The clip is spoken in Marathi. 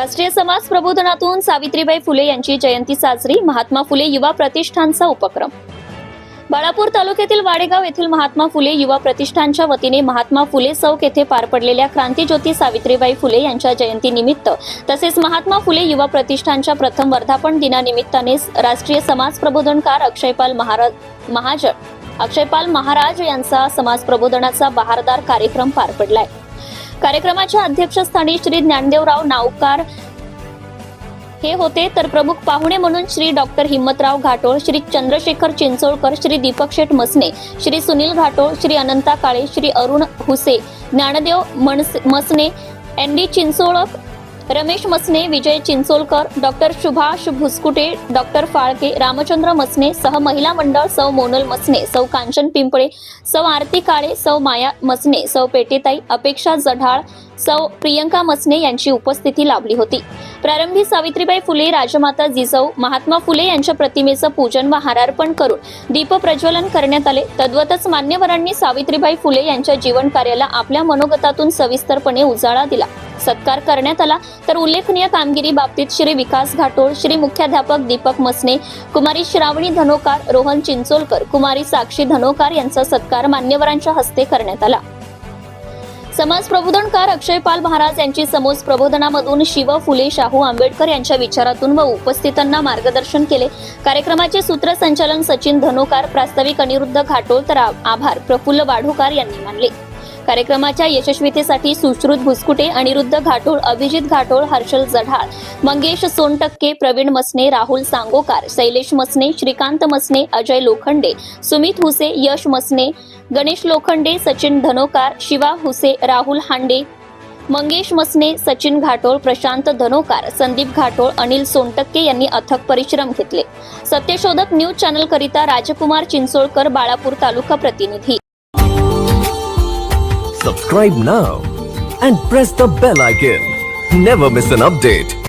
राष्ट्रीय समाज प्रबोधनातून सावित्रीबाई फुले यांची जयंती साजरी. महात्मा फुले युवा प्रतिष्ठानचा उपक्रम. बाळापूर तालुक्यातील वाडेगाव येथील महात्मा फुले युवा प्रतिष्ठानच्या वतीने महात्मा फुले चौक येथे पार पडलेल्या क्रांतीज्योती सावित्रीबाई फुले यांच्या जयंतीनिमित्त तसेच महात्मा फुले युवा प्रतिष्ठानच्या प्रथम वर्धापन दिनानिमित्ताने राष्ट्रीय समाज प्रबोधनकार अक्षयपाल महाराज यांचा समाज प्रबोधनाचा बहारदार कार्यक्रम पार पडलाय. कार्यक्रमाच्या अध्यक्षस्थानी श्री ज्ञानदेवराव नावकार हे होते, तर प्रमुख पाहुणे म्हणून श्री डॉक्टर हिम्मतराव घाटोळ, श्री चंद्रशेखर चिंचोळकर, श्री दीपक शेठ मसने, श्री सुनील घाटोळ, श्री अनंता काळे, श्री अरुण हुसे, ज्ञानदेव मसने, एनडी चिंचोळक, रमेश मसने, विजय चिंचोलकर, डॉक्टर सुभाष भुसकुटे, डॉक्टर फाळके, रामचंद्र मसने सह महिला मंडळ सौ मोनल मसने, सौ कांचन पिंपळे, सौ आरती काळे, सौ माया मसने, सौ पेटेताई, अपेक्षा जढाळ, सौ प्रियंका मसने यांची उपस्थिती लाभली होती. प्रारंभी सावित्रीबाई फुले, राजमाता जिजाऊ, महात्मा फुले यांच्या प्रतिमेचं पूजन व हारार्पण करून दीप प्रज्वलन करण्यात आले. तद्वतच मान्यवरांनी सावित्रीबाई फुले यांच्या जीवन कार्याला आपल्या मनोगतातून सविस्तरपणे उजाळा दिला. सत्कार करण्यात आला. तर उल्लेखनीय कामगिरी बाबतीत श्री विकास घाटोळ, श्री मुख्याध्यापक दीपक मसने, कुमारी श्रावणी धनोकार, रोहन चिंचोलकर, कुमारी साक्षी धनोकार यांचा सत्कार मान्यवरांच्या हस्ते करण्यात आला. समाज प्रबोधनकार अक्षयपाल महाराज यांची समोस प्रबोधनामधून शिव फुले शाहू आंबेडकर यांच्या विचारातून व उपस्थितांना मार्गदर्शन केले. कार्यक्रमाचे सूत्रसंचालन सचिन धनोकार, प्रास्ताविक अनिरुद्ध घाटोळ, तर आभार प्रफुल्ल वाढूकार यांनी मानले. कार्यक्रमाच्या यशस्वीतेसाठी सुश्रुत भुसकुटे, अनिरुद्ध घाटोळ, अभिजित घाटोळ, हर्षल जढाळ, मंगेश सोनटक्के, प्रवीण मसने, राहुल सांगोकार, शैलेश मसने, श्रीकांत मसने, अजय लोखंडे, सुमित हुसे, यश मसने, गणेश लोखंडे, सचिन धनोकार, शिवा हुसे, राहुल हांडे, मंगेश मसने, सचिन घाटोळ, प्रशांत धनोकार, संदीप घाटोळ, अनिल सोनटक्के यांनी अथक परिश्रम घेतले. सत्यशोधक न्यूज चॅनल करिता राजकुमार चिंचोळकर, बाळापूर तालुका प्रतिनिधी. Subscribe now and press the bell icon. Never miss an update.